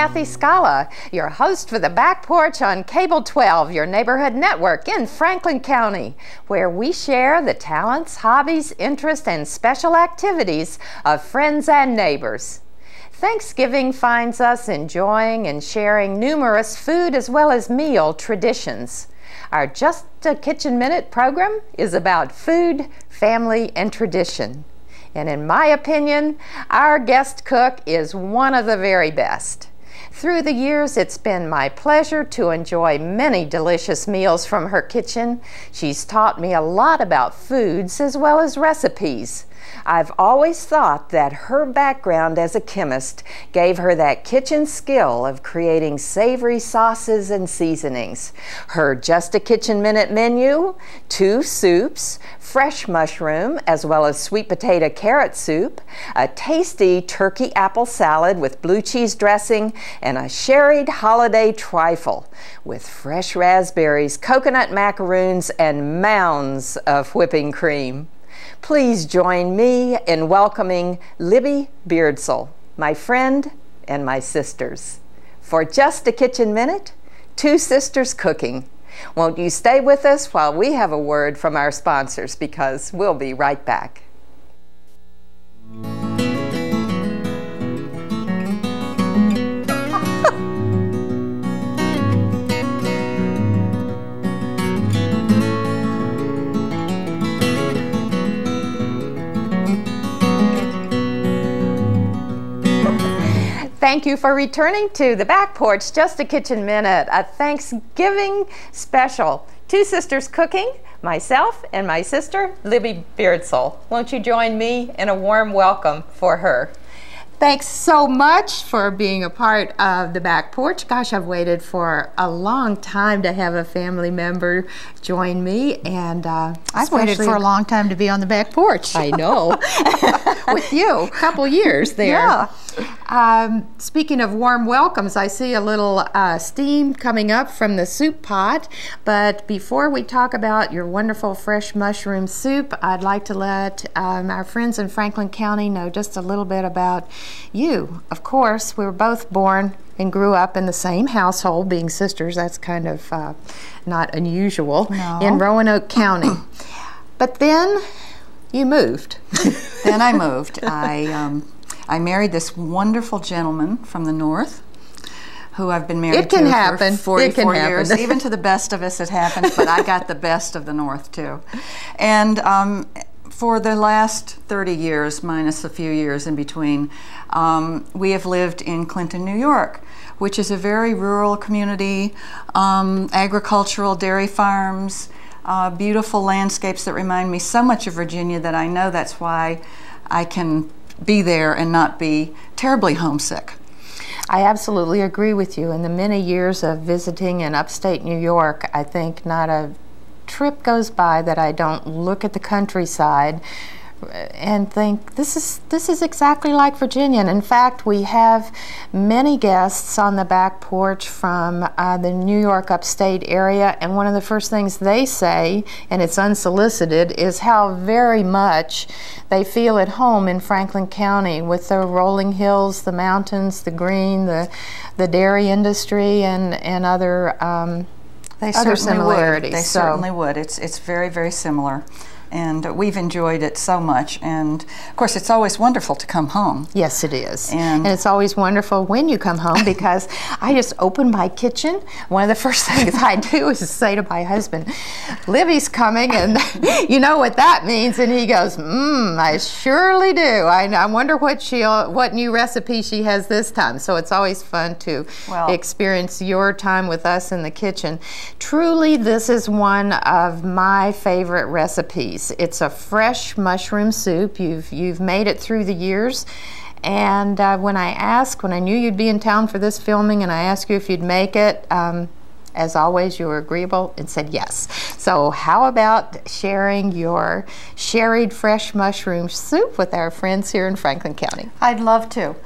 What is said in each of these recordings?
Kathy Scala, your host for the Back Porch on Cable 12, your neighborhood network in Franklin County, where we share the talents, hobbies, interests, and special activities of friends and neighbors. Thanksgiving finds us enjoying and sharing numerous food as well as meal traditions. Our Just a Kitchen Minute program is about food, family, and tradition. And in my opinion, our guest cook is one of the very best. Through the years, it's been my pleasure to enjoy many delicious meals from her kitchen. She's taught me a lot about foods as well as recipes. I've always thought that her background as a chemist gave her that kitchen skill of creating savory sauces and seasonings. Her Just a Kitchen Minute menu: 2 soups, fresh mushroom as well as sweet potato carrot soup, a tasty turkey apple salad with blue cheese dressing, and a sherried holiday trifle with fresh raspberries, coconut macaroons, and mounds of whipping cream. Please join me in welcoming Libby Beardsell, my friend and my sisters, for Just a Kitchen Minute, 2 Sisters Cooking. Won't you stay with us while we have a word from our sponsors, because we'll be right back. Thank you for returning to the Back Porch Just a Kitchen Minute, a Thanksgiving special. 2 Sisters Cooking, myself and my sister, Libby Beardsell. Won't you join me in a warm welcome for her? Thanks so much for being a part of the Back Porch. Gosh, I've waited for a long time to have a family member join me, and I've waited for a long time to be on the Back Porch. I know. With you, a couple years there. Yeah. Speaking of warm welcomes, I see a little steam coming up from the soup pot, but before we talk about your wonderful fresh mushroom soup, I'd like to let our friends in Franklin County know just a little bit about you. Of course, we were both born and grew up in the same household, being sisters. That's kind of not unusual in Roanoke County. But then you moved. Then I moved. I married this wonderful gentleman from the north, who I've been married to for 44 years. Even to the best of us it happens, but I got the best of the north too. And for the last 30 years, minus a few years in between, we have lived in Clinton, New York, which is a very rural community, agricultural dairy farms, beautiful landscapes that remind me so much of Virginia that I know that's why I can be there and not be terribly homesick. I absolutely agree with you. In the many years of visiting in upstate New York, I think not a trip goes by that I don't look at the countryside and think this is exactly like Virginia. And in fact, we have many guests on the Back Porch from the New York upstate area, and one of the first things they say, and it's unsolicited, is how very much they feel at home in Franklin County with the rolling hills, the mountains, the green, the dairy industry, and other similarities. They certainly would. It's very, very similar. And we've enjoyed it so much. And of course, it's always wonderful to come home. Yes, it is. And it's always wonderful when you come home, because I just open my kitchen. One of the first things I do is say to my husband, Libby's coming, and you know what that means. And he goes, I surely do. I wonder what new recipe she has this time. So it's always fun to experience your time with us in the kitchen. Truly, this is one of my favorite recipes. It's a fresh mushroom soup. You've made it through the years, and when I knew you'd be in town for this filming, and I asked you if you'd make it, as always, you were agreeable and said yes. So how about sharing your sherried fresh mushroom soup with our friends here in Franklin County? I'd love to.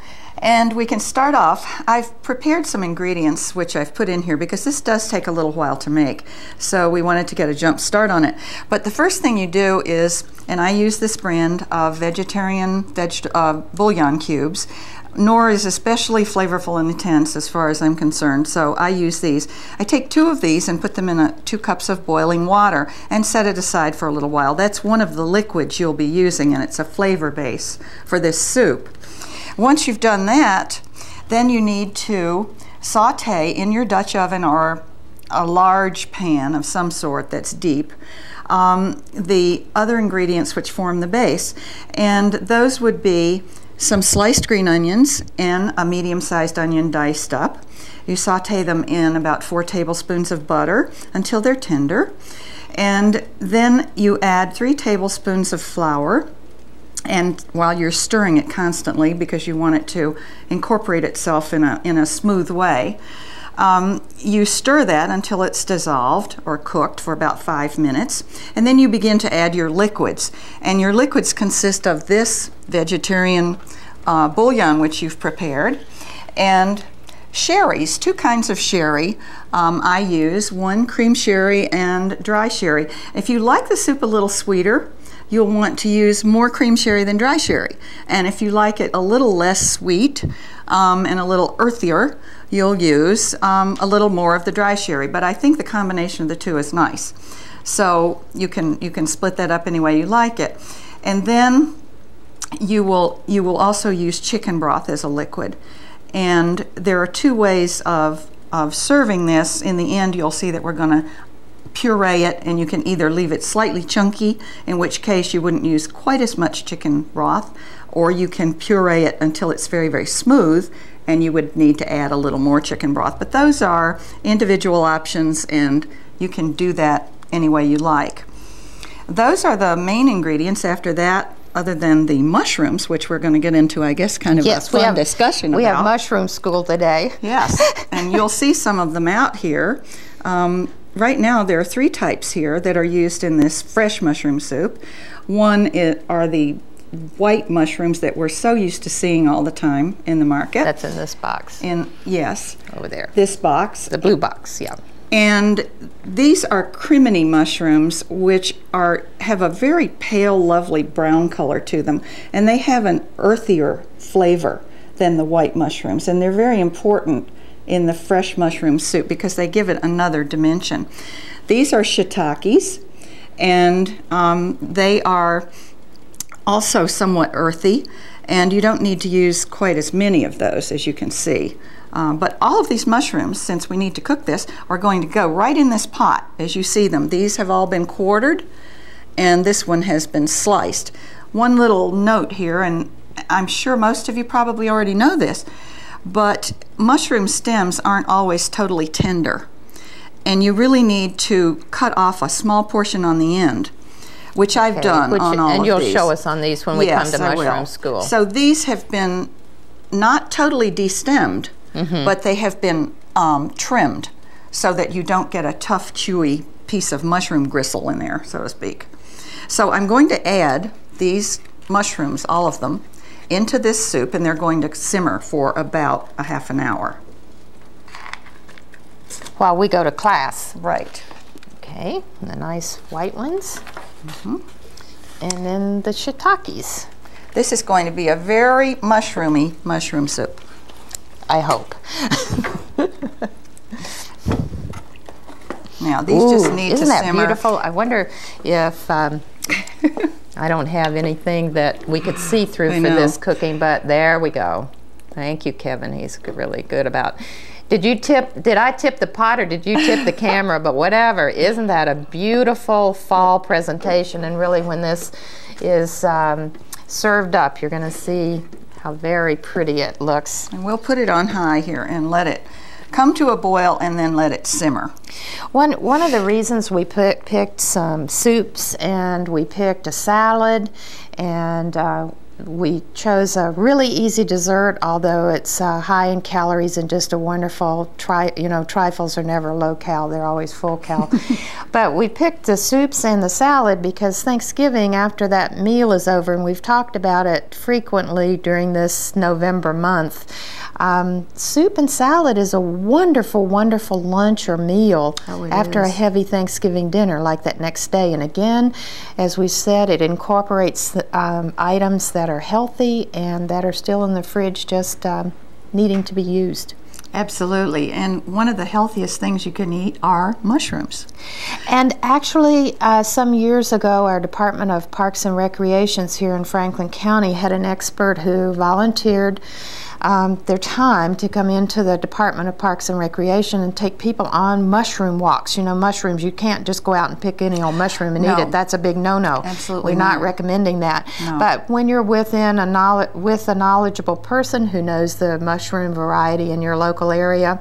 And we can start off. I've prepared some ingredients which I've put in here because this does take a little while to make. So we wanted to get a jump start on it. But the first thing you do is, and I use this brand of vegetarian bouillon cubes. nor is especially flavorful and intense as far as I'm concerned, so I use these. I take 2 of these and put them in 2 cups of boiling water and set it aside for a little while. That's one of the liquids you'll be using, and it's a flavor base for this soup. Once you've done that, then you need to saute in your Dutch oven or a large pan of some sort that's deep the other ingredients which form the base, and those would be some sliced green onions and a medium-sized onion diced up. You saute them in about 4 tablespoons of butter until they're tender, and then you add 3 tablespoons of flour, and while you're stirring it constantly because you want it to incorporate itself in a smooth way, you stir that until it's dissolved or cooked for about 5 minutes, and then you begin to add your liquids. And your liquids consist of this vegetarian bouillon which you've prepared, and sherries, 2 kinds of sherry. I use one cream sherry and dry sherry. If you like the soup a little sweeter, you'll want to use more cream sherry than dry sherry. And if you like it a little less sweet and a little earthier, you'll use a little more of the dry sherry. But I think the combination of the 2 is nice. So you can split that up any way you like it. And then you will also use chicken broth as a liquid. And there are 2 ways of serving this. In the end, you'll see that we're going to puree it, and you can either leave it slightly chunky, in which case you wouldn't use quite as much chicken broth, or you can puree it until it's very, very smooth, and you would need to add a little more chicken broth. But those are individual options, and you can do that any way you like. Those are the main ingredients. After that, other than the mushrooms, which we're going to get into, I guess, kind of a fun discussion about. We have mushroom school today. Yes, and you'll see some of them out here. Right now there are 3 types here that are used in this fresh mushroom soup. One are the white mushrooms that we're so used to seeing all the time in the market. That's in this box. Yes. Over there. This box. The blue box, yeah. And these are crimini mushrooms, which have a very pale, lovely brown color to them, and they have an earthier flavor than the white mushrooms, and they're very important in the fresh mushroom soup because they give it another dimension. These are shiitakes, and they are also somewhat earthy, and you don't need to use quite as many of those, as you can see. But all of these mushrooms, since we need to cook this, are going to go right in this pot as you see them. These have all been quartered, and this one has been sliced. One little note here, and I'm sure most of you probably already know this, but mushroom stems aren't always totally tender, and you really need to cut off a small portion on the end, which I've done on all of these. And you'll show us on these when we come to mushroom school. So these have been not totally destemmed, but they have been trimmed so that you don't get a tough, chewy piece of mushroom gristle in there, so to speak. So I'm going to add these mushrooms, all of them, into this soup, and they're going to simmer for about a half an hour. While we go to class. Right. Okay, and the nice white ones. And then the shiitakes. This is going to be a very mushroomy mushroom soup. I hope. Now these just need to simmer. Isn't that beautiful? I wonder if I don't have anything that we could see through for this cooking, but there we go. Thank you, Kevin. He's really good about. Did I tip the pot or did you tip the camera? But whatever. Isn't that a beautiful fall presentation? And really, when this is served up, you're going to see how very pretty it looks. And we'll put it on high here and let it come to a boil and then let it simmer. One of the reasons we picked some soups and we picked a salad and we chose a really easy dessert, although it's high in calories and just a wonderful, trifles are never low cal, they're always full cal. But we picked the soups and the salad because Thanksgiving, after that meal is over, and we've talked about it frequently during this November month, Soup and salad is a wonderful, wonderful lunch or meal after a heavy Thanksgiving dinner like that next day. And again, as we said, it incorporates items that are healthy and that are still in the fridge just needing to be used. Absolutely, and one of the healthiest things you can eat are mushrooms. And actually, some years ago, our Department of Parks and Recreations here in Franklin County had an expert who volunteered their time to come into the Department of Parks and Recreation and take people on mushroom walks. You know, mushrooms, you can't just go out and pick any old mushroom and eat it. That's a big no-no. Absolutely We're not recommending that. No. But when you're within with a knowledgeable person who knows the mushroom variety in your local area,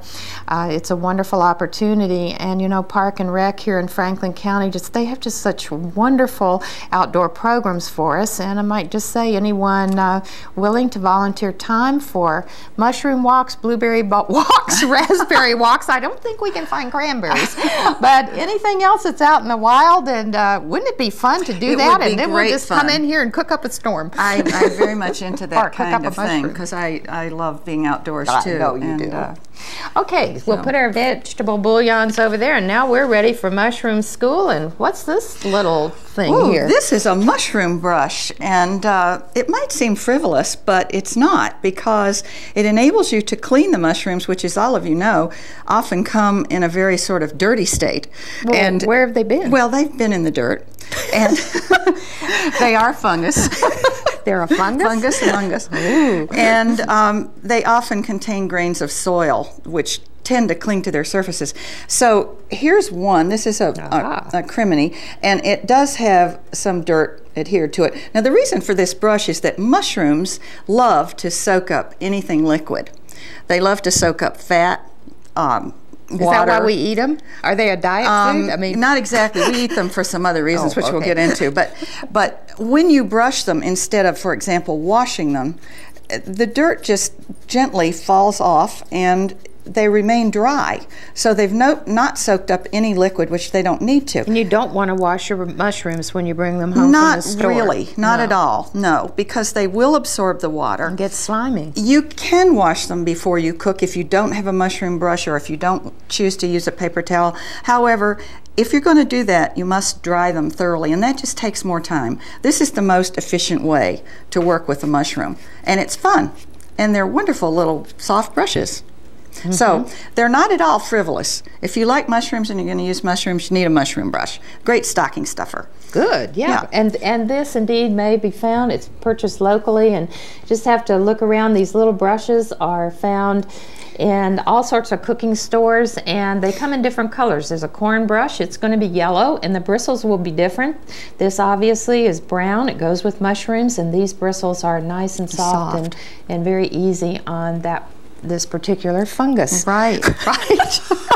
it's a wonderful opportunity. And you know, Park and Rec here in Franklin County, they have just such wonderful outdoor programs for us. And I might just say, anyone willing to volunteer time for mushroom walks, blueberry walks, raspberry walks. I don't think we can find cranberries, but anything else that's out in the wild, and wouldn't it be fun to do that? And then we'll just come in here and cook up a storm. I'm very much into that kind of thing because I love being outdoors too. I know you do. Okay, we'll put our vegetable bouillons over there, and now we're ready for mushroom school. And what's this little thing here? This is a mushroom brush, and it might seem frivolous, but it's not, because it enables you to clean the mushrooms, which, as all of you know, often come in a very sort of dirty state. Well, and where have they been? Well, they've been in the dirt, and they are fungus. They're a fungus? Fungus. Ooh. And they often contain grains of soil, which tend to cling to their surfaces. So here's one. This is a crimini, and it does have some dirt adhered to it. Now, the reason for this brush is that mushrooms love to soak up anything liquid. They love to soak up fat, water. Is that why we eat them? Are they a diet food? I mean, not exactly. We eat them for some other reasons, which we'll get into. But when you brush them, instead of, for example, washing them, the dirt just gently falls off and they remain dry. So they've not soaked up any liquid, which they don't need to. And you don't want to wash your mushrooms when you bring them home from the store? Not really. Not at all. No, because they will absorb the water. And get slimy. You can wash them before you cook if you don't have a mushroom brush or if you don't choose to use a paper towel. However, if you're going to do that, you must dry them thoroughly, and that just takes more time. This is the most efficient way to work with a mushroom, and it's fun. And they're wonderful little soft brushes. Mm-hmm. So they're not at all frivolous. If you like mushrooms and you're going to use mushrooms, you need a mushroom brush. Great stocking stuffer. Good, yeah. And this indeed may be found. It's purchased locally, and you just have to look around. These little brushes are found in all sorts of cooking stores, and they come in different colors. There's a corn brush. It's going to be yellow, and the bristles will be different. This obviously is brown. It goes with mushrooms, and these bristles are nice and soft. And very easy on this particular fungus. Right.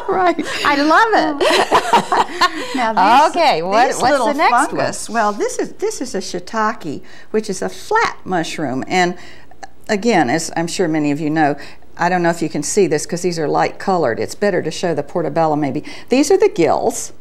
Right. I love it. Now what's the next fungus one? Well, this is a shiitake, which is a flat mushroom. And again, as I'm sure many of you know, I don't know if you can see this because these are light colored. It's better to show the portobello maybe. These are the gills.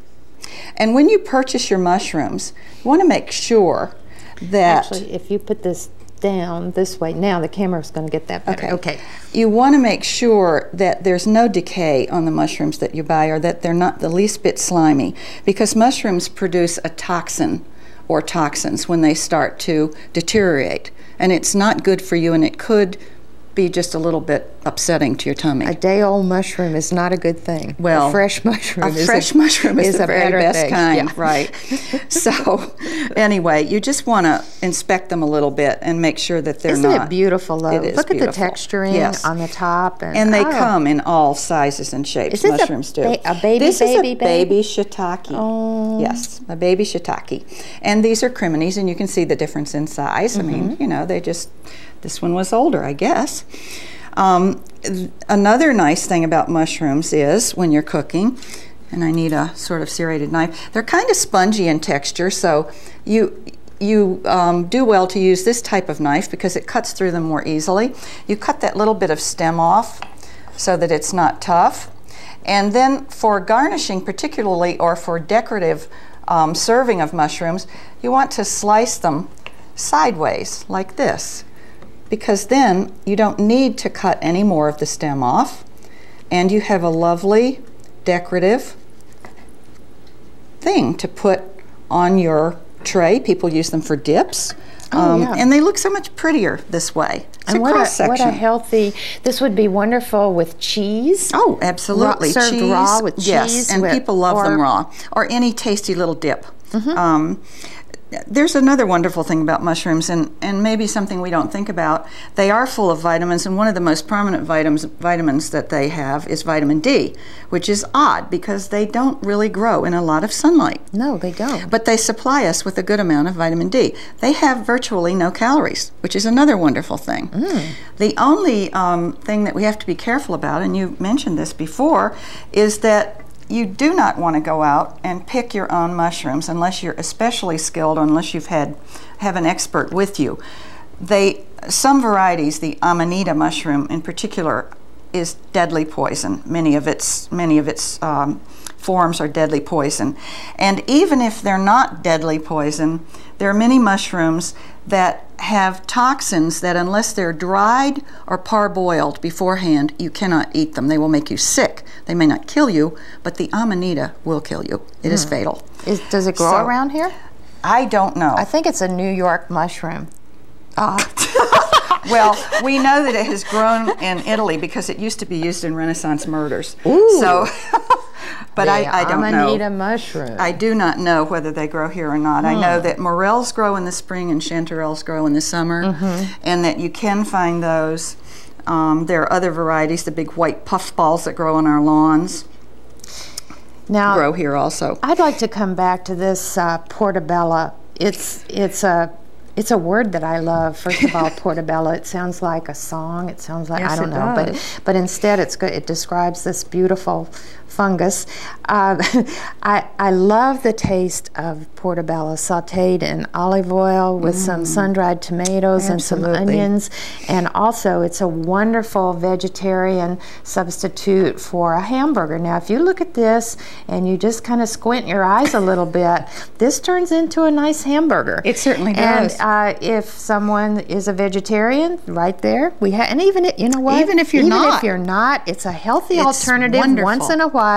And when you purchase your mushrooms, you want to make sure that... Actually, if you put this down this way, now the camera's going to get that better. Okay. You want to make sure that there's no decay on the mushrooms that you buy, or that they're not the least bit slimy, because mushrooms produce a toxin or toxins when they start to deteriorate, and it's not good for you, and it could be just a little bit upsetting to your tummy. A day-old mushroom is not a good thing. Well, a fresh mushroom is the very best kind, yeah. Right? So, anyway, you just want to inspect them a little bit and make sure that they're Isn't it beautiful, though? It is Look beautiful. At the texturing on the top, and they come in all sizes and shapes. Mushrooms do. A baby? This is a baby shiitake. Oh. Yes, a baby shiitake, and these are criminis, and you can see the difference in size. I mean, you know, they just. This one was older, I guess. Another nice thing about mushrooms is when you're cooking, and I need a sort of serrated knife, they're kind of spongy in texture, so you do well to use this type of knife because it cuts through them more easily. You cut that little bit of stem off so that it's not tough. And then for garnishing particularly, or for decorative serving of mushrooms, you want to slice them sideways like this. because then you don't need to cut any more of the stem off, and you have a lovely decorative thing to put on your tray. People use them for dips. And they look so much prettier this way. It's and a cross section. What a healthy, this would be wonderful with cheese. Oh, absolutely. Served cheese, raw with cheese. Yes, and people love them raw. Or any tasty little dip. There's another wonderful thing about mushrooms, and maybe something we don't think about. They are full of vitamins, and one of the most prominent vitamins that they have is vitamin D, which is odd because they don't really grow in a lot of sunlight. No, they don't. But they supply us with a good amount of vitamin D. They have virtually no calories, which is another wonderful thing. The only thing that we have to be careful about, and you mentioned this before, is that you do not want to go out and pick your own mushrooms unless you're especially skilled, unless you've have an expert with you. Some varieties, the Amanita mushroom in particular, is deadly poison. Many of its forms are deadly poison. And even if they're not deadly poison, there are many mushrooms that have toxins that unless they're dried or parboiled beforehand, you cannot eat them. They will make you sick. They may not kill you, but the Amanita will kill you. It is fatal. Does it grow around here? I don't know. I think it's a New York mushroom. Well, we know that it has grown in Italy because it used to be used in Renaissance murders. Ooh. So, but I don't know. Amanita mushroom. I do not know whether they grow here or not. I know that morels grow in the spring and chanterelles grow in the summer, and that you can find those. There are other varieties, the big white puffballs that grow on our lawns. Now, grow here also. I'd like to come back to this portabella. It's a word that I love. First of all, portabella. It sounds like a song. It sounds like, yes, I don't know, but instead it describes this beautiful fungus. I love the taste of portabella sautéed in olive oil with some sun-dried tomatoes and some onions. And also, it's a wonderful vegetarian substitute for a hamburger. Now, if you look at this and you just kind of squint your eyes a little bit, this turns into a nice hamburger. It certainly does. And if someone is a vegetarian, right there, we have. And even you know what? Even if you're not, it's a healthy alternative once in a while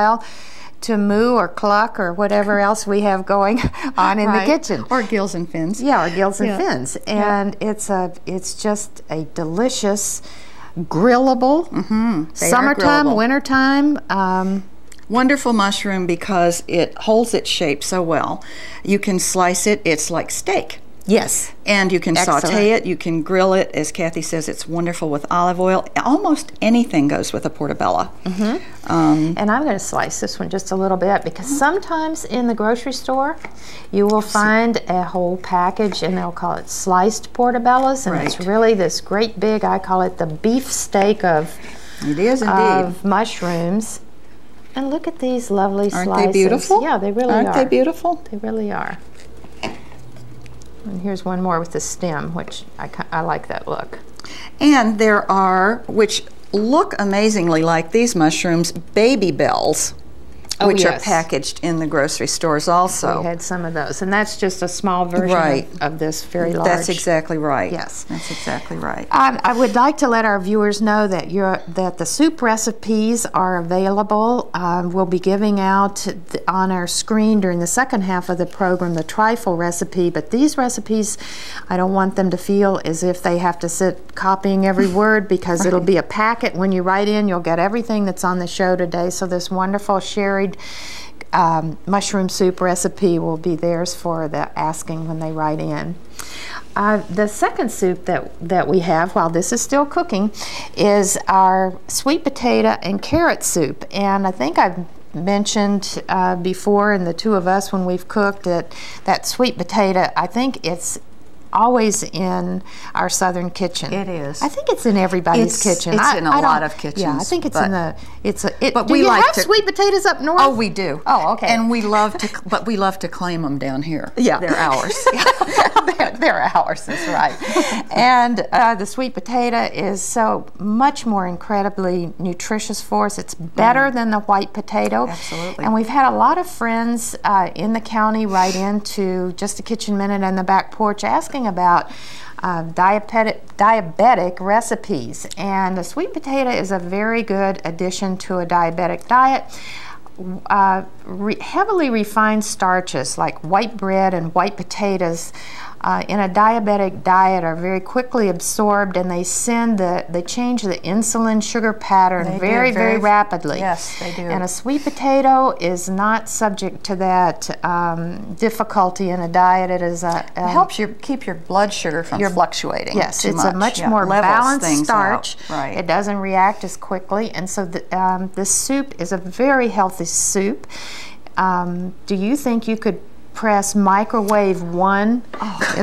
to moo or cluck or whatever else we have going on in the kitchen. Or gills and fins. Yeah, or gills and fins. And it's just a delicious, grillable, summertime, wintertime. Wonderful mushroom because it holds its shape so well. You can slice it, it's like steak. Yes. And you can saute it, you can grill it. As Kathy says, it's wonderful with olive oil. Almost anything goes with a portabella. And I'm going to slice this one just a little bit because sometimes in the grocery store you will find a whole package and they'll call it sliced portabellas, and it's really this great big, I call it the beef steak of mushrooms. And look at these lovely slices. Aren't they beautiful? Yeah, they really are. Aren't they beautiful? They really are. And here's one more with the stem, which I like that look. And there are, which look amazingly like these mushrooms, baby bells, which are packaged in the grocery stores also. We had some of those, and that's just a small version of this very large. That's exactly right. Yes. That's exactly right. I would like to let our viewers know that the soup recipes are available. We'll be giving out on our screen during the second half of the program the trifle recipe, but these recipes, I don't want them to feel as if they have to sit copying every word because it'll be a packet. When you write in, you'll get everything that's on the show today. So this wonderful sherry mushroom soup recipe will be theirs for the asking when they write in. The second soup that we have, while this is still cooking, is our sweet potato and carrot soup. And I think I've mentioned before, in the two of us when we've cooked, that sweet potato, I think it's always in our southern kitchen. It is. I think it's in everybody's kitchen. It's in a lot of kitchens. Yeah, I think it's in the. But do you have sweet potatoes up north? Oh, we do. Oh, okay. And we love to claim them down here. Yeah, they're ours. they're ours. That's right. And the sweet potato is so much more incredibly nutritious for us. It's better than the white potato. Absolutely. And we've had a lot of friends in the county write into Just a Kitchen Minute and the Back Porch asking talking about diabetic recipes, and the sweet potato is a very good addition to a diabetic diet. Heavily refined starches like white bread and white potatoes in a diabetic diet are very quickly absorbed, and they change the insulin sugar pattern very rapidly. Yes, they do. And a sweet potato is not subject to that difficulty in a diet. It is it helps you keep your blood sugar from fluctuating. Yes, too it's much. a much more balanced starch. Right. It doesn't react as quickly, and so this soup is a very healthy soup. Do you think you could press microwave one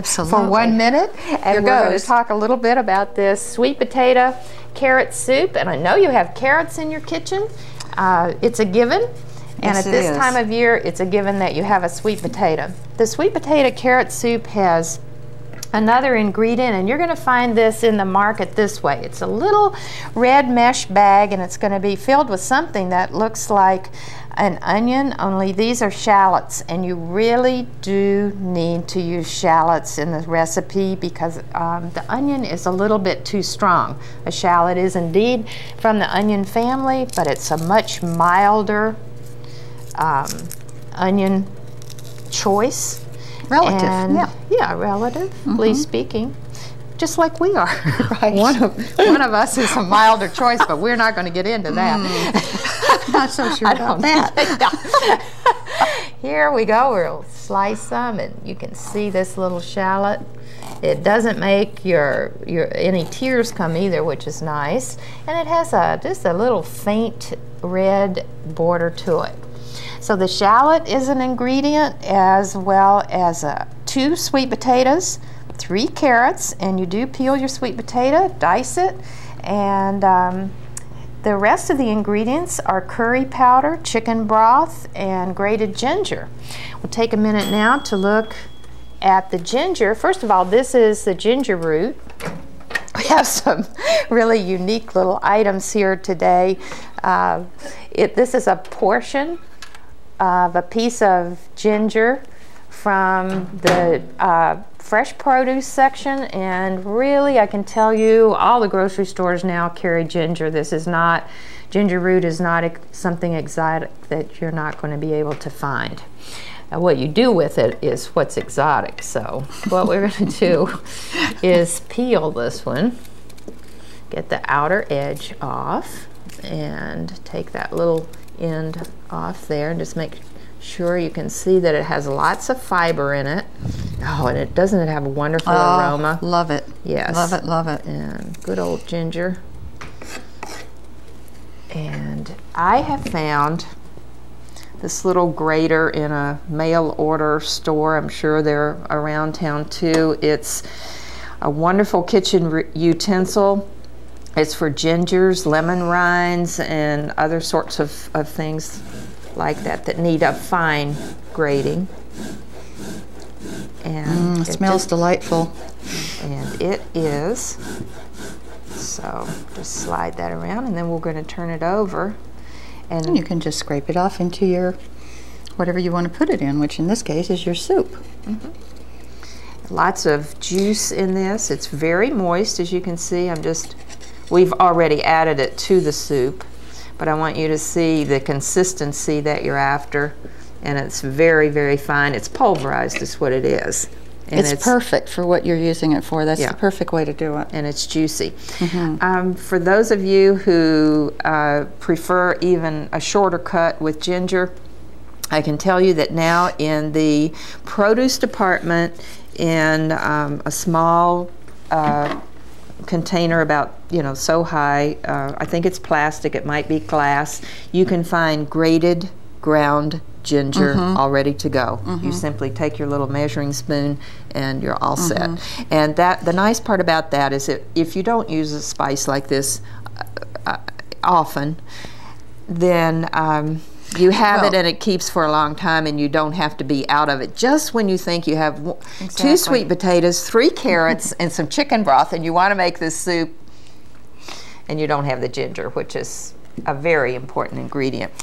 for 1 minute? And we're going to talk a little bit about this sweet potato carrot soup. And I know you have carrots in your kitchen. It's a given. And at this time of year, it's a given that you have a sweet potato. The sweet potato carrot soup has another ingredient, and you're going to find this in the market this way. It's a little red mesh bag, and it's going to be filled with something that looks like an onion, only these are shallots, and you really do need to use shallots in the recipe because the onion is a little bit too strong. A shallot is indeed from the onion family, but it's a much milder onion choice. Relative, yeah, relatively speaking. Just like we are, right? One of us is a milder choice, but we're not going to get into that. Not so sure about that. Here we go. We'll slice some, and you can see this little shallot. It doesn't make your any tears come either, which is nice, and it has just a little faint red border to it. So the shallot is an ingredient, as well as 2 sweet potatoes, 3 carrots, and you do peel your sweet potato, dice it, and the rest of the ingredients are curry powder, chicken broth, and grated ginger. We'll take a minute now to look at the ginger. First of all, this is the ginger root. We have some really unique little items here today. This is a portion of a piece of ginger from the fresh produce section, and really I can tell you all the grocery stores now carry ginger. Ginger root is not something exotic that you're not going to be able to find. What you do with it is what's exotic. So what we're going to do is peel this one, get the outer edge off, and take that little end off there, and just make sure you can see that it has lots of fiber in it. Oh, and doesn't it have a wonderful aroma? Love it. Yes. Love it, love it. And good old ginger. And I have found this little grater in a mail order store. I'm sure they're around town too. It's a wonderful kitchen utensil. It's for gingers, lemon rinds, and other sorts of things like that need a fine grating. And it smells delightful. And it is. So just slide that around, and then we're going to turn it over. And you can just scrape it off into your whatever you want to put it in, which in this case is your soup. Lots of juice in this. It's very moist, as you can see. We've already added it to the soup, but I want you to see the consistency that you're after, and it's very, very fine. It's pulverized is what it is. And it's perfect for what you're using it for. That's the perfect way to do it. And it's juicy. For those of you who prefer even a shorter cut with ginger, I can tell you that now in the produce department, in a small container about so high, I think it's plastic, it might be glass, you can find grated ground ginger all ready to go. You simply take your little measuring spoon and you're all set. And the nice part about that is that if you don't use a spice like this often, then you have it and it keeps for a long time, and you don't have to be out of it. Just when you think you have 2 sweet potatoes, 3 carrots, and some chicken broth, and you want to make this soup, and you don't have the ginger, which is a very important ingredient.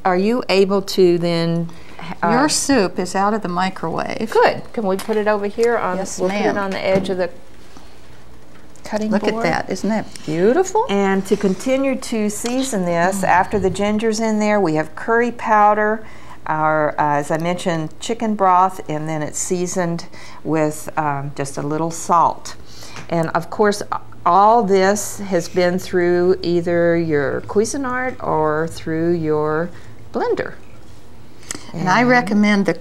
Are you able to then Your soup is out of the microwave. Good. Can we put it over here on? Yes, we'll put it on the edge of the cutting board. Look at that. Isn't that beautiful? And to continue to season this, after the ginger's in there, we have curry powder, our, as I mentioned, chicken broth, and then it's seasoned with just a little salt. And of course, all this has been through either your Cuisinart or through your blender. And I recommend the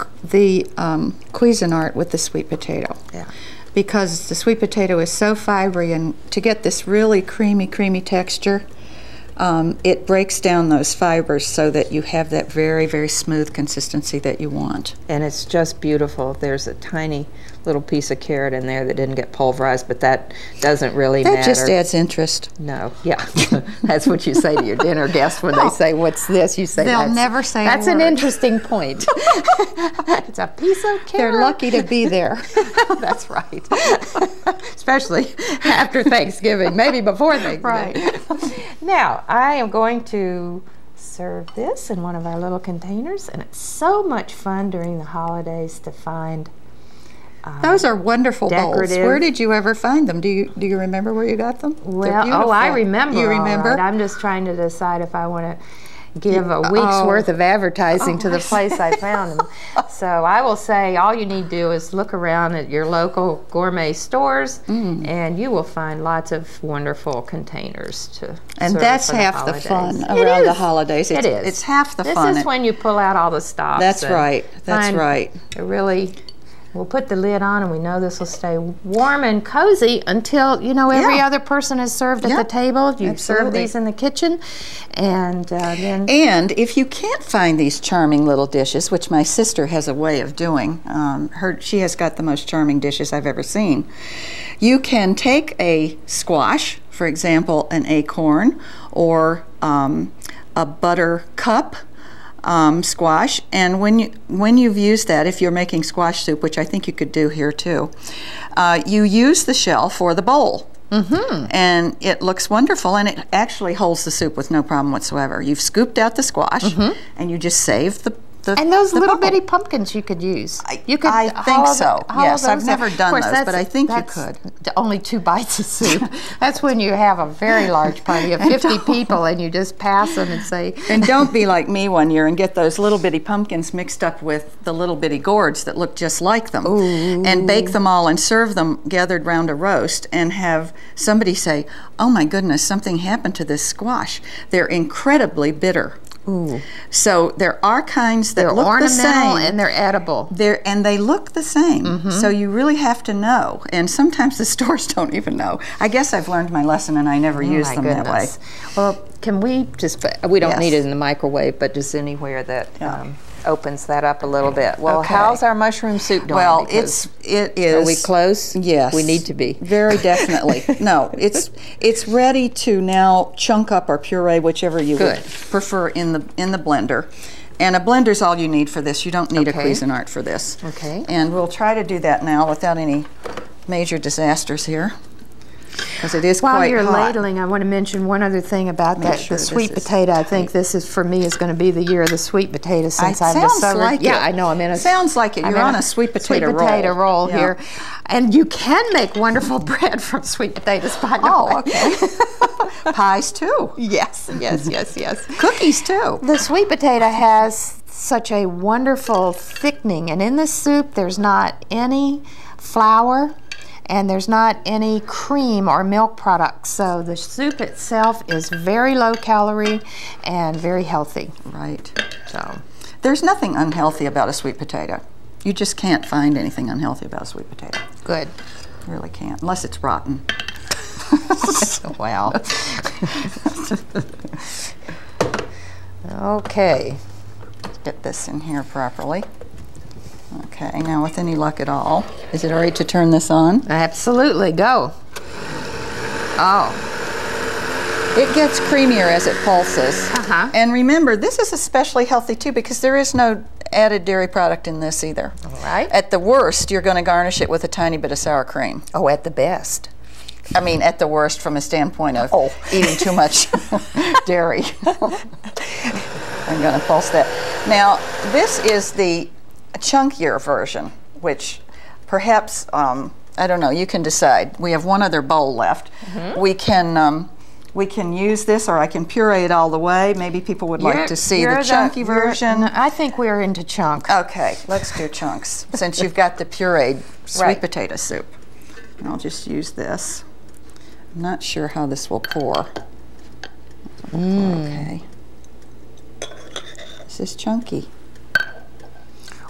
Cuisinart with the sweet potato. Yeah. Because the sweet potato is so fibery, and to get this really creamy texture, it breaks down those fibers so that you have that very, very smooth consistency that you want. And it's just beautiful. There's a tiny little piece of carrot in there that didn't get pulverized, but that doesn't really matter. That just adds interest. No, yeah. That's what you say to your dinner guests when they say, "What's this?" You say, they'll never say that's a word. An interesting point. It's a piece of carrot. They're lucky to be there. That's right. Especially after Thanksgiving, maybe before Thanksgiving. Right. Now, I am going to serve this in one of our little containers, and it's so much fun during the holidays to find those are wonderful bowls. Where did you ever find them? Do you remember where you got them? Well, I remember. You remember? Right. I'm just trying to decide if I want to give a week's worth of advertising to the place I found them. So I will say all you need to do is look around at your local gourmet stores, and you will find lots of wonderful containers to and serve that's for half the the fun around the holidays. It is. It's half the fun. This is when you pull out all the stops. That's right. That's right. Really. We'll put the lid on, and we know this will stay warm and cozy until, you know, every other person is served at the table. You serve these in the kitchen, and then... And if you can't find these charming little dishes, which my sister has a way of doing, she has got the most charming dishes I've ever seen, you can take a squash, for example, an acorn, or a butter cup, squash, and when you've used that, if you're making squash soup, which I think you could do here too, you use the shell for the bowl. And it looks wonderful, and it actually holds the soup with no problem whatsoever. You've scooped out the squash, and you just save the and those little bitty pumpkins you could use. You could. I think so. Yes, I've never done those, but I think you could. Only 2 bites of soup. That's when you have a very large party of 50 people, and you just pass them and say. And don't be like me one year and get those little bitty pumpkins mixed up with the little bitty gourds that look just like them, and bake them all and serve them gathered round a roast, and have somebody say, "Oh my goodness, something happened to this squash. They're incredibly bitter." So there are kinds that look the same, and they're edible. And they look the same. So you really have to know. And sometimes the stores don't even know. I guess I've learned my lesson, and I never use them that way. Well, can we just? We don't need it in the microwave, but just anywhere that opens that up a little bit. Well, how's our mushroom soup doing? Well, it is. Are we close? Yes. We need to be. Very definitely. No, it's ready to now chunk up or puree, whichever you would prefer in the blender. And a blender's all you need for this. You don't need a Cuisinart for this. Okay. And we'll try to do that now without any major disasters here, because it is quite hot. While you're ladling, I want to mention one other thing about the sweet potato. I think this is, for me, is going to be the year of the sweet potato since I've discovered. Like yeah, I know. I'm in a. Sounds like it. You're on a sweet potato roll here, and you can make wonderful bread from sweet potatoes. By the way. Okay. Pies too. Yes. Cookies too. The sweet potato has such a wonderful thickening, and in this soup, there's not any flour. And there's not any cream or milk products, so the soup itself is very low calorie and very healthy. Right. So there's nothing unhealthy about a sweet potato. You just can't find anything unhealthy about a sweet potato. Good. You really can't, unless it's rotten. Wow. Okay. Let's get this in here properly. Okay, now with any luck at all, is it all right to turn this on? Absolutely, go. Oh. It gets creamier as it pulses. And remember, this is especially healthy too, because there is no added dairy product in this either. All right. At the worst, you're going to garnish it with a tiny bit of sour cream. Oh, at the best. I mean, at the worst from a standpoint of eating too much dairy. I'm going to pulse that. Now, this is the chunkier version, which perhaps, I don't know, you can decide. We have one other bowl left. We can use this, or I can puree it all the way. Maybe people would like to see the chunky version. No, I think we're into chunk. Okay, let's do chunks, since you've got the pureed sweet potato soup. And I'll just use this. I'm not sure how this will pour. Okay. This is chunky.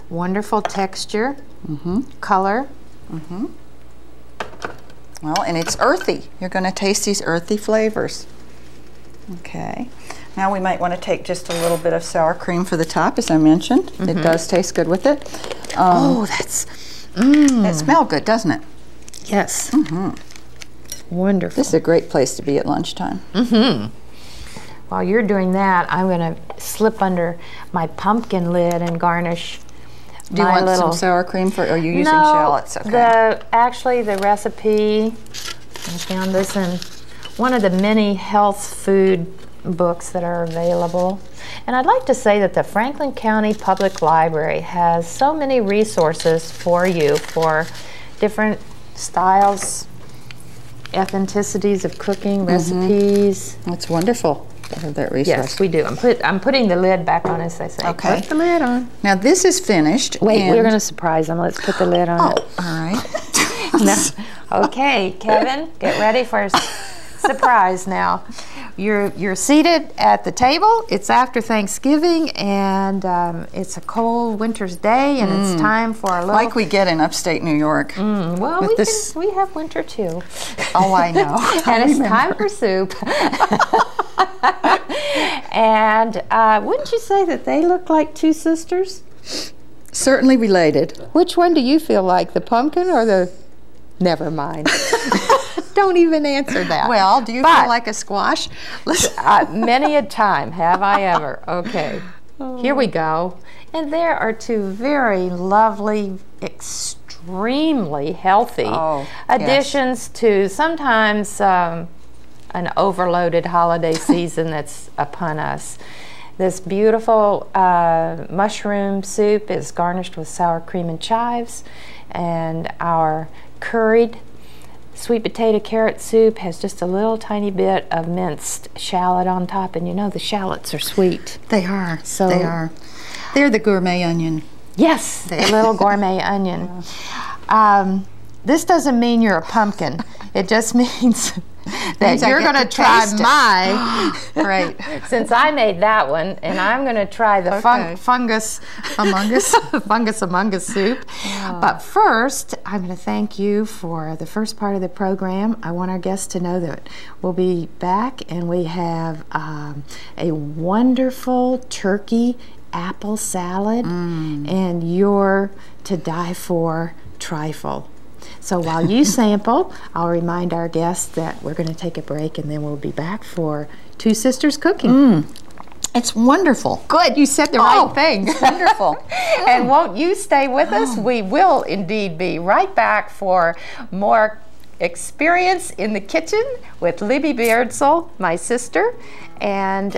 Wonderful texture, color. Well, and it's earthy. You're going to taste these earthy flavors. Okay. Now we might want to take just a little bit of sour cream for the top, as I mentioned. It does taste good with it. Oh, that's... It smells good, doesn't it? Yes. Wonderful. This is a great place to be at lunchtime. While you're doing that, I'm going to slip under my pumpkin lid and garnish. Do you want some sour cream for, or are you using shallots? Okay. Actually, the recipe, I found this in one of the many health food books that are available. And I'd like to say that the Franklin County Public Library has so many resources for you for different styles, ethnicities of cooking, recipes. That's wonderful. That resource. Yes, we do. I'm putting the lid back on, as they say. Okay. Put the lid on. Now this is finished. Wait, we're going to surprise them. Let's put the lid on. Oh, all right. Okay, Kevin, get ready for a surprise now. You're seated at the table. It's after Thanksgiving, and it's a cold winter's day, and it's time for a little... Like we get in upstate New York. Well, we have winter too. Oh, I know. And it's time for soup. And wouldn't you say that they look like two sisters? Certainly related. Which one do you feel like, the pumpkin or the... Never mind. Don't even answer that. Well, do you feel like a squash? Many a time have I ever. Okay, here we go. And there are two very lovely, extremely healthy additions to sometimes an overloaded holiday season that's upon us. This beautiful mushroom soup is garnished with sour cream and chives, and our curried sweet potato carrot soup has just a little tiny bit of minced shallot on top, and you know the shallots are sweet. They are. So they are. They're the gourmet onion. Yes, the little gourmet onion. This doesn't mean you're a pumpkin. It just means that you're going to try my, right? Since I made that one, and I'm going to try the fungus among us soup. But first, I'm going to thank you for the first part of the program. I want our guests to know that we'll be back, and we have a wonderful turkey apple salad and your to die for trifle. So while you sample, I'll remind our guests that we're going to take a break, and then we'll be back for Two Sisters Cooking. It's wonderful. Good, you said the right thing. It's wonderful. And won't you stay with us? We will indeed be right back for more experience in the kitchen with Libby Beardsell, my sister. And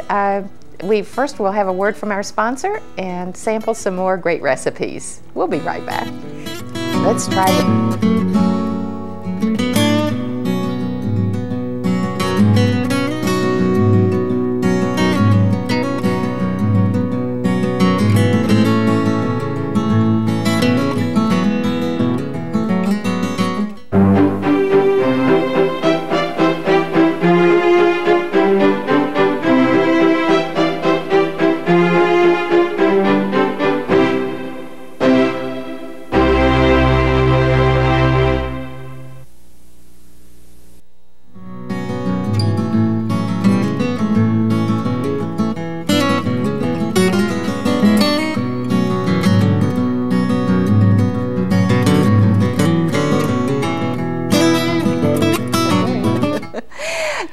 we'll have a word from our sponsor and sample some more great recipes. We'll be right back. Let's try them.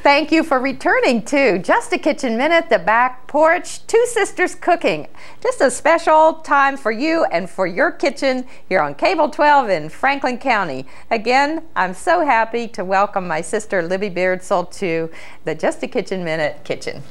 Thank you for returning to Just a Kitchen Minute, the back porch, Two Sisters Cooking. Just a special time for you and for your kitchen here on Cable 12 in Franklin County. Again, I'm so happy to welcome my sister Libby Beardsell to the Just a Kitchen Minute kitchen.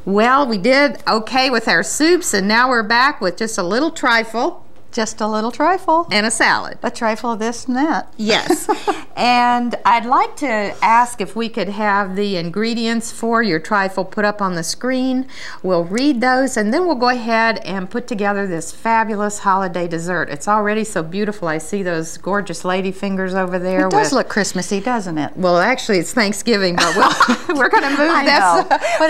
Well, we did okay with our soups, and now we're back with just a little trifle. Just a little trifle. And a salad. A trifle of this and that. Yes. And I'd like to ask if we could have the ingredients for your trifle put up on the screen. We'll read those, and then we'll go ahead and put together this fabulous holiday dessert. It's already so beautiful. I see those gorgeous lady fingers over there. It does look Christmassy, doesn't it? Well, actually, it's Thanksgiving, but we're going to move this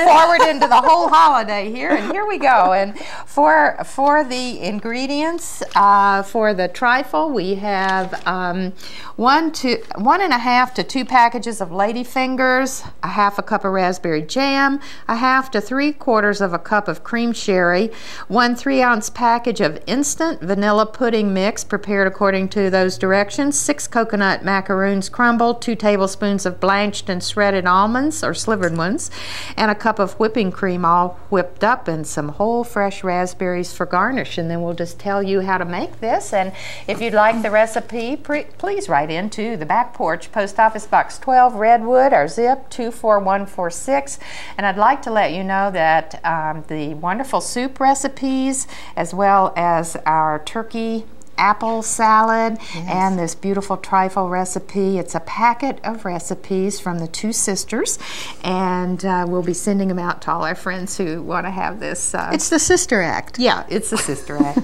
forward into the whole holiday here, and here we go. And for the ingredients, for the trifle, we have 1.5 to 2 packages of lady fingers, a half a cup of raspberry jam, a half to 3/4 of a cup of cream sherry, 1 3-ounce package of instant vanilla pudding mix prepared according to those directions, 6 coconut macaroons crumbled, 2 tablespoons of blanched and shredded almonds or slivered ones, and a cup of whipping cream all whipped up, and some whole fresh raspberries for garnish. And then we'll just tell you how to make this, and if you'd like the recipe, please write into the Back Porch, Post Office Box 12, Redwood, our zip 24146. And I'd like to let you know that the wonderful soup recipes, as well as our turkey apple salad, and this beautiful trifle recipe. It's a packet of recipes from the two sisters, and we'll be sending them out to all our friends who want to have this. It's the Sister Act. Yeah, it's the Sister Act.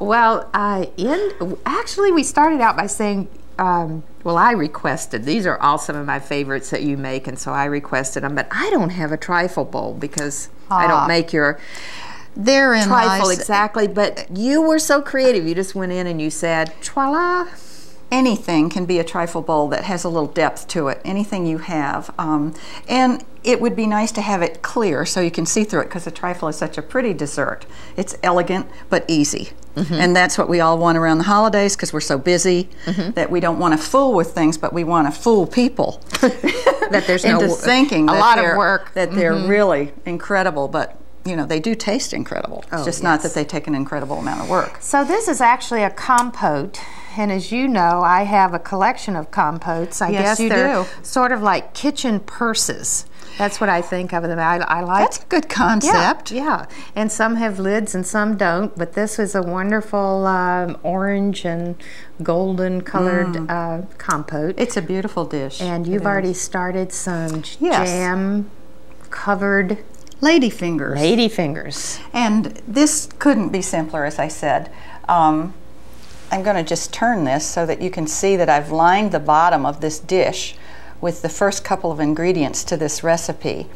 Well, actually, we started out by saying, well, I requested, these are all some of my favorites that you make, and so I requested them, but I don't have a trifle bowl because I don't make your trifle exactly, but you were so creative. You just went in and you said, voila. Anything can be a trifle bowl that has a little depth to it, anything you have. And it would be nice to have it clear so you can see through it, because a trifle is such a pretty dessert. It's elegant but easy. And that's what we all want around the holidays, because we're so busy that we don't want to fool with things, but we want to fool people that there's into thinking a lot of work, that they're really incredible, but you know, they do taste incredible. It's just not that they take an incredible amount of work. So this is actually a compote, and as you know, I have a collection of compotes. I guess they're sort of like kitchen purses. That's what I think of them. I like. That's a good concept. Yeah, and some have lids and some don't, but this is a wonderful orange and golden colored compote. It's a beautiful dish. And you've already started some jam covered lady fingers. Lady fingers. And this couldn't be simpler, as I said. I'm going to just turn this so that you can see that I've lined the bottom of this dish with the first couple of ingredients to this recipe.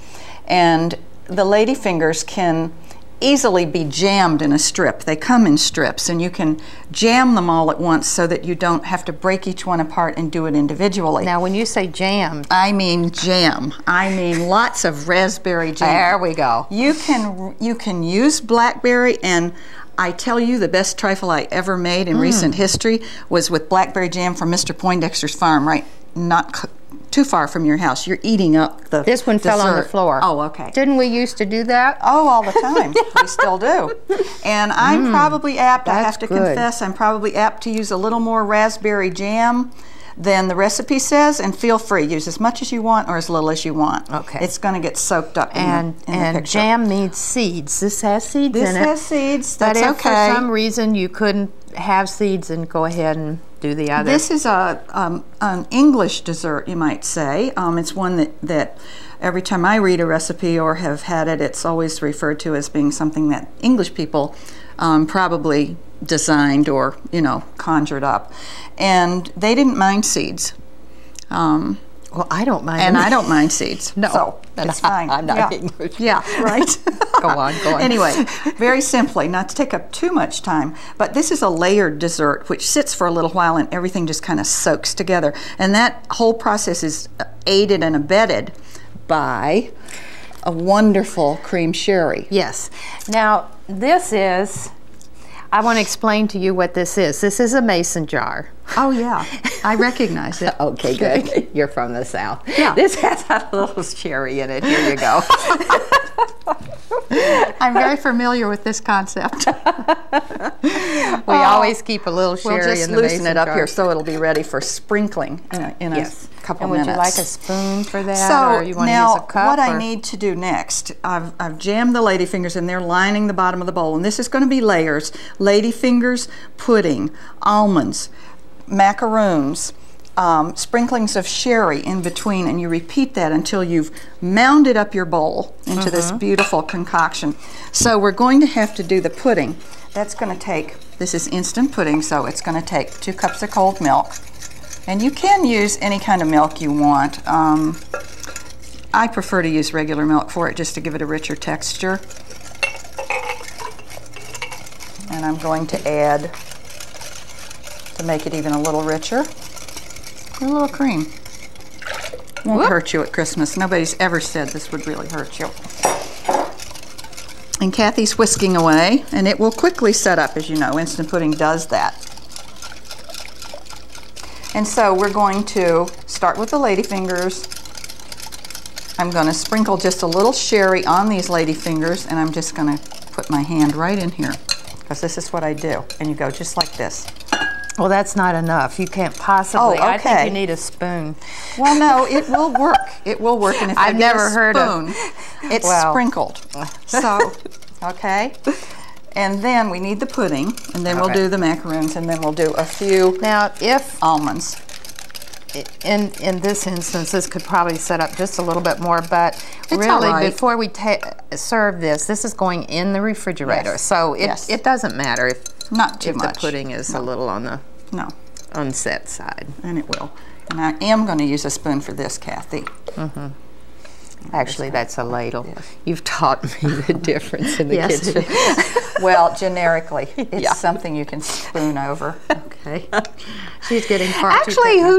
And the lady fingers can easily be jammed in a strip. They come in strips, and you can jam them all at once so that you don't have to break each one apart and do it individually. Now, when you say jammed, I mean jam. I mean lots of raspberry jam. There we go. You can use blackberry, and I tell you, the best trifle I ever made in recent history was with blackberry jam from Mr. Poindexter's farm, right not too far from your house. You're eating up the This one fell on the floor. Oh, okay. Didn't we used to do that? Oh, all the time. We still do. And I'm probably apt, I have to confess, I'm probably apt to use a little more raspberry jam than the recipe says, and feel free. Use as much as you want or as little as you want. Okay. It's going to get soaked up in the picture. Jam needs seeds. This has seeds in it. This has seeds. That's but if okay. for some reason you couldn't have seeds, and go ahead and do the other. This is an English dessert, you might say. It's one that every time I read a recipe or have had it, it's always referred to as being something that English people probably designed or, you know, conjured up. And they didn't mind seeds. Well, I don't mind. And I don't mind seeds. No. So it's fine. I'm not English. Yeah, right. Go on. Anyway, very simply, not to take up too much time, but this is a layered dessert which sits for a little while and everything just kind of soaks together. And that whole process is aided and abetted by a wonderful cream sherry. Yes. Now, this is, I want to explain to you what this is. This is a mason jar. Oh, yeah. I recognize it. Okay, good. You're from the South. Yeah. This has a little sherry in it. Here you go. I'm very familiar with this concept. We always keep a little sherry in the mason jar. We'll just loosen it up here so it'll be ready for sprinkling in a couple minutes. And would you like a spoon for that, so or you want to now, use a cup? What I need to do next, I've jammed the ladyfingers and they're lining the bottom of the bowl, and this is going to be layers: ladyfingers, pudding, almonds, macaroons, sprinklings of sherry in between, and you repeat that until you've mounded up your bowl into this beautiful concoction. So we're going to have to do the pudding. That's going to take, this is instant pudding, so it's going to take 2 cups of cold milk. And you can use any kind of milk you want. I prefer to use regular milk for it just to give it a richer texture. And I'm going to add, to make it even a little richer, a little cream. Won't hurt you at Christmas. Nobody's ever said this would really hurt you. And Kathy's whisking away, and it will quickly set up, as you know. Instant pudding does that. And so we're going to start with the ladyfingers. I'm going to sprinkle just a little sherry on these ladyfingers, and I'm just going to put my hand right in here, because this is what I do. And you go just like this. Well, that's not enough. You can't possibly. Oh, okay. I think you need a spoon. Well, no, it will work. It will work. And if I've never heard of it's sprinkled. So, okay. And then we need the pudding, and then we'll do the macaroons, and then we'll do a few almonds. In this instance, this could probably set up just a little bit more, but it's really before we serve this is going in the refrigerator. Yes. So it doesn't matter if the pudding is a little on the unset side. And it will. And I am going to use a spoon for this, Kathy. Actually, that's a ladle. You've taught me the difference in the kitchen. Well, generically, it's something you can spoon over. Okay. She's getting far too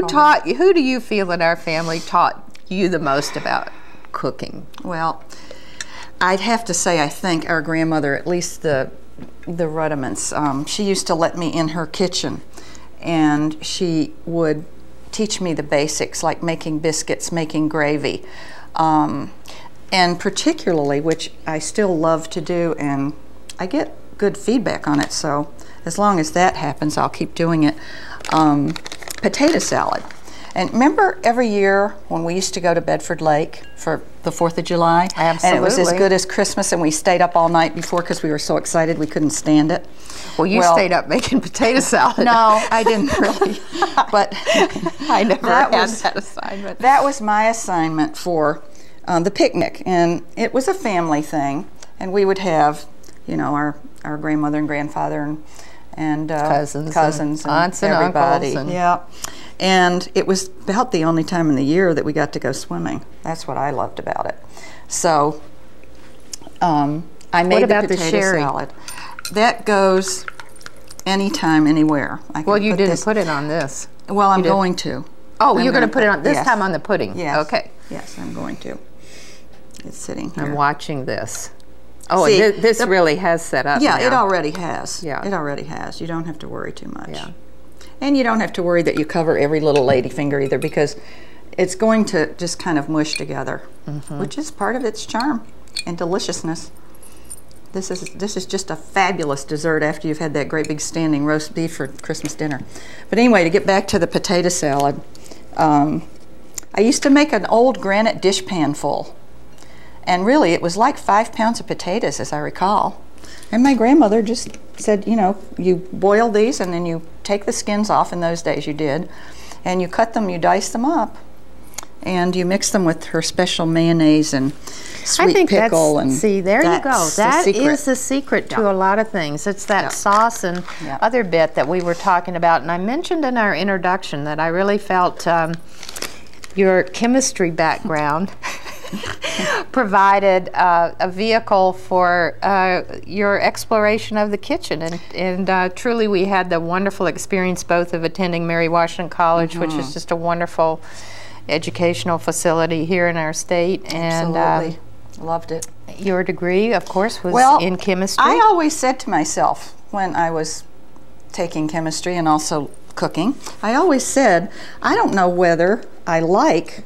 technical. Who do you feel in our family taught you the most about cooking? Well, I'd have to say I think our grandmother, at least the Rudiments, she used to let me in her kitchen, and she would teach me the basics, like making biscuits, making gravy. And particularly, which I still love to do, and I get good feedback on it, so as long as that happens, I'll keep doing it, potato salad. And remember every year when we used to go to Bedford Lake for the 4th of July? Absolutely. And it was as good as Christmas, and we stayed up all night before because we were so excited we couldn't stand it. Well, you stayed up making potato salad. No, I didn't really. But I never had that assignment. That was my assignment for the picnic, and it was a family thing, and we would have, you know, our grandmother and grandfather and cousins and aunts and everybody. Uncles And it was about the only time in the year that we got to go swimming. That's what I loved about it. So I made the potato salad. That goes anytime, anywhere. Well, you didn't put it on this. Well, I'm going to. Oh, you're going to put it on this time on the pudding? Yes. Okay. Yes, I'm going to. It's sitting here. I'm watching this. Oh, see, this really has set up now. It already has. Yeah. It already has. You don't have to worry too much. Yeah. And you don't have to worry that you cover every little ladyfinger either, because it's going to just kind of mush together, which is part of its charm and deliciousness. This is just a fabulous dessert after you've had that great big standing roast beef for Christmas dinner. But anyway, to get back to the potato salad, I used to make an old granite dishpan full. And really, it was like 5 pounds of potatoes, as I recall. And my grandmother just said, you know, you boil these and then you take the skins off. In those days you did. And you cut them, you dice them up. And you mix them with her special mayonnaise and sweet pickle. And see, there you go. That is the secret to a lot of things. It's that sauce and other bit that we were talking about. And I mentioned in our introduction that I really felt your chemistry background provided a vehicle for your exploration of the kitchen, and truly we had the wonderful experience both of attending Mary Washington College, which is just a wonderful educational facility here in our state, and absolutely loved it. Your degree, of course, was in chemistry. I always said to myself when I was taking chemistry and also cooking, I always said, I don't know whether I like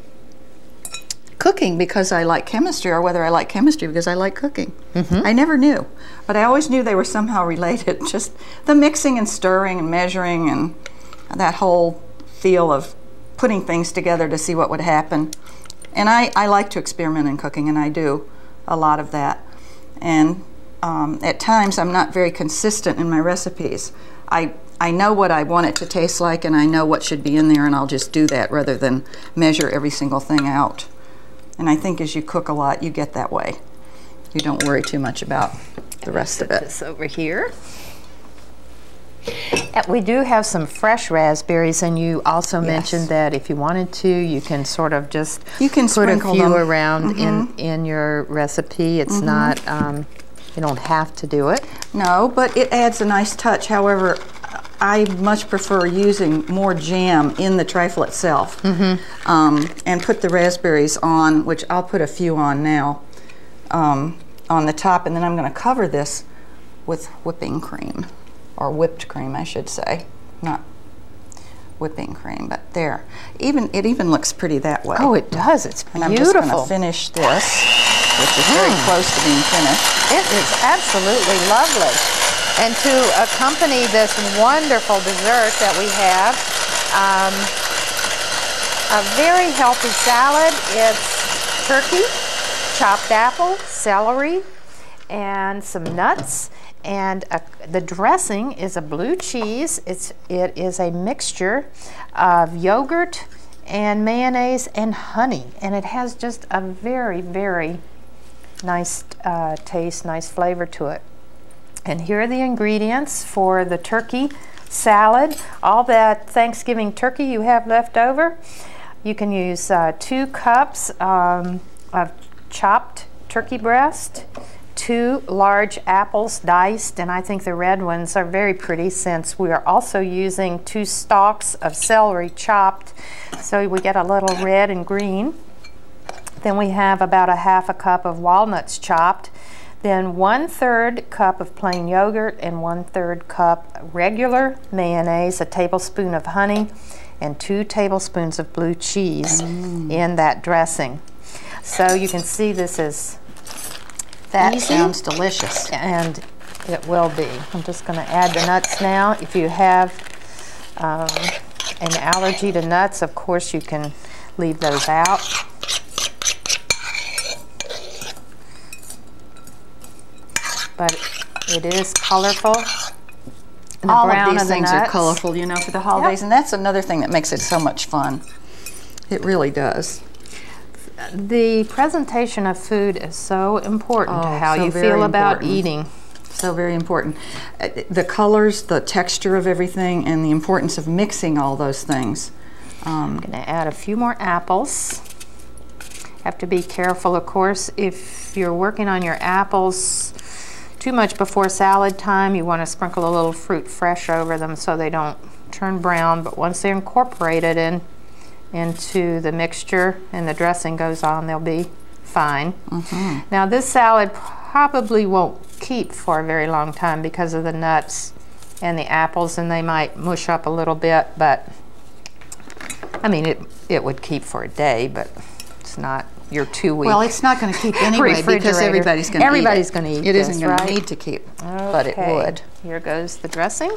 cooking because I like chemistry or whether I like chemistry because I like cooking. I never knew, but I always knew they were somehow related. Just the mixing and stirring and measuring and that whole feel of putting things together to see what would happen. And I like to experiment in cooking, and I do a lot of that. And at times I'm not very consistent in my recipes. I know what I want it to taste like, and I know what should be in there, and I'll just do that rather than measure every single thing out. And I think as you cook a lot, you get that way. You don't worry too much about the rest of it. This over here. We do have some fresh raspberries, and you also mentioned that if you wanted to, you can sort of just put a few around in your recipe. It's not, you don't have to do it. No, but it adds a nice touch. However, I much prefer using more jam in the trifle itself, and put the raspberries on, which I'll put a few on now, on the top, and then I'm going to cover this with whipping cream. Or whipped cream, I should say, not whipping cream, but there. It even looks pretty that way. Oh, it does. It's beautiful. And I'm just going to finish this, which is very close to being finished. It is absolutely lovely. And to accompany this wonderful dessert that we have, a very healthy salad. It's turkey, chopped apple, celery, and some nuts. And the dressing is a blue cheese. It is a mixture of yogurt and mayonnaise and honey, and it has just a very, very nice taste, nice flavor to it. And here are the ingredients for the turkey salad. All that Thanksgiving turkey you have left over, you can use 2 cups of chopped turkey breast, 2 large apples diced, and I think the red ones are very pretty since we are also using 2 stalks of celery chopped, so we get a little red and green. Then we have about a half a cup of walnuts chopped, then 1/3 cup of plain yogurt and 1/3 cup regular mayonnaise, a tablespoon of honey, and 2 tablespoons of blue cheese in that dressing. So you can see this is that sounds delicious. And it will be. I'm just going to add the nuts now. If you have an allergy to nuts, of course you can leave those out. But it is colorful. And all of these things are colorful, you know, for the holidays. And that's another thing that makes it so much fun. It really does. The presentation of food is so important to how you feel about eating. So very important. The colors, the texture of everything, and the importance of mixing all those things. I'm going to add a few more apples. Have to be careful, of course, if you're working on your apples too much before salad time, you want to sprinkle a little fruit fresh over them so they don't turn brown, but once they're incorporated into the mixture and the dressing goes on, they'll be fine. Now this salad probably won't keep for a very long time because of the nuts and the apples, and they might mush up a little bit, but I mean it would keep for a day, but it's not your 2-week. Well, it's not going to keep anyway because everybody's going to eat it. Everybody's going to eat it. It isn't going to need to keep, but it would. Here goes the dressing.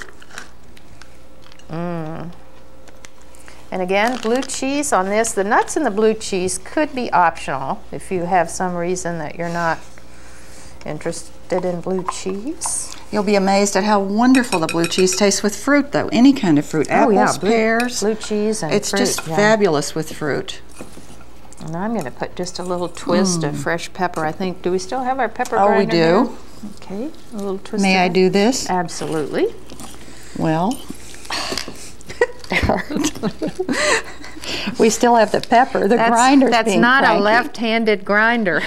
And again, blue cheese on this. The nuts and the blue cheese could be optional if you have some reason that you're not interested in blue cheese. You'll be amazed at how wonderful the blue cheese tastes with fruit, though. Any kind of fruit. Apples, pears. Blue cheese and it's fruit. It's just fabulous with fruit. And I'm going to put just a little twist of fresh pepper. I think, do we still have our pepper grinder? Oh, we do. Here? Okay, a little twist. May I do this? Absolutely. Well, we still have the pepper. The grinder's That's being not cranky. A left-handed grinder.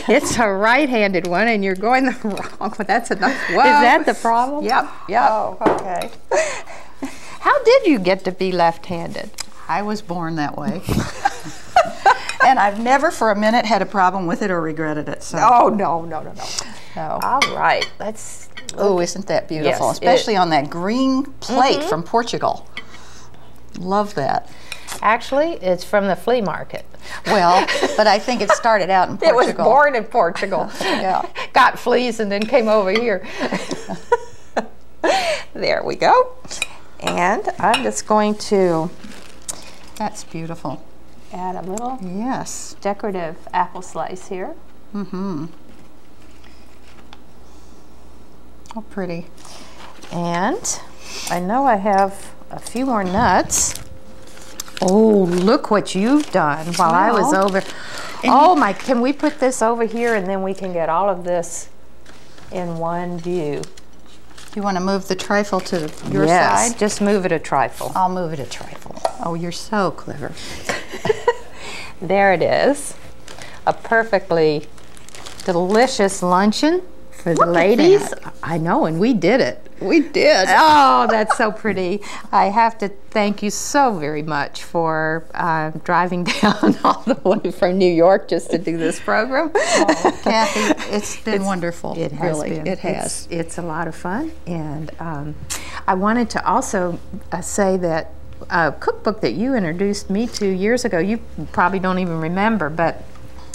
It's a right-handed one, and you're going the wrong one. That's enough. Whoa. Is that the problem? Yep. Oh, okay. How did you get to be left-handed? I was born that way. And I've never for a minute had a problem with it or regretted it. So. Oh, no. All right, let's... Oh, isn't that beautiful? Yes, especially on that green plate from Portugal. Love that. Actually, it's from the flea market. Well, but I think it started out in Portugal. It was born in Portugal. Yeah. Got fleas and then came over here. There we go. And I'm just going to That's beautiful. Add a little yes decorative apple slice here. Mm-hmm. How pretty. And I know I have a few more nuts. Oh, look what you've done while I was over. Oh my, can we put this over here and then we can get all of this in one view? You want to move the trifle to your side? Yes, just move it a trifle. I'll move it a trifle. Oh, you're so clever. There it is. A perfectly delicious luncheon for the ladies. I know, and we did it. We did. Oh, that's so pretty. I have to thank you so very much for driving down all the way from New York just to do this program. Oh, Kathy, it's been wonderful. It has really been. It has. It's a lot of fun. And I wanted to also say that a cookbook that you introduced me to years ago, you probably don't even remember, but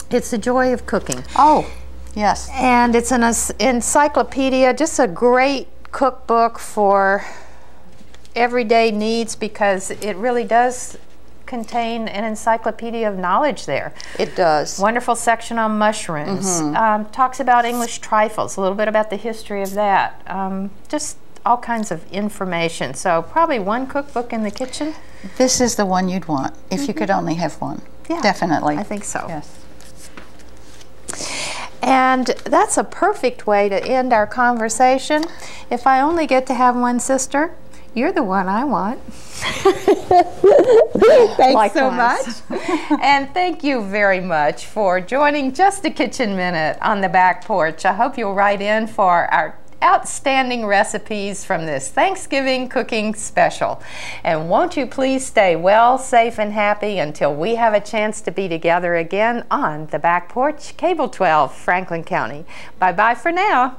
it's The Joy of Cooking. Oh, yes. And it's an encyclopedia, just a great cookbook for everyday needs, because it really does contain an encyclopedia of knowledge there. It does. Wonderful section on mushrooms. Talks about English trifles, a little bit about the history of that. Just all kinds of information. So probably one cookbook in the kitchen. This is the one you'd want if you could only have one. Yeah, definitely. I think so. Yes. And that's a perfect way to end our conversation. If I only get to have one sister, you're the one I want. Thanks so much. And thank you very much for joining Just a Kitchen Minute on the Back Porch. I hope you'll write in for our outstanding recipes from this Thanksgiving cooking special. And won't you please stay well, safe, and happy until we have a chance to be together again on the Back Porch, Cable 12, Franklin County. Bye-bye for now.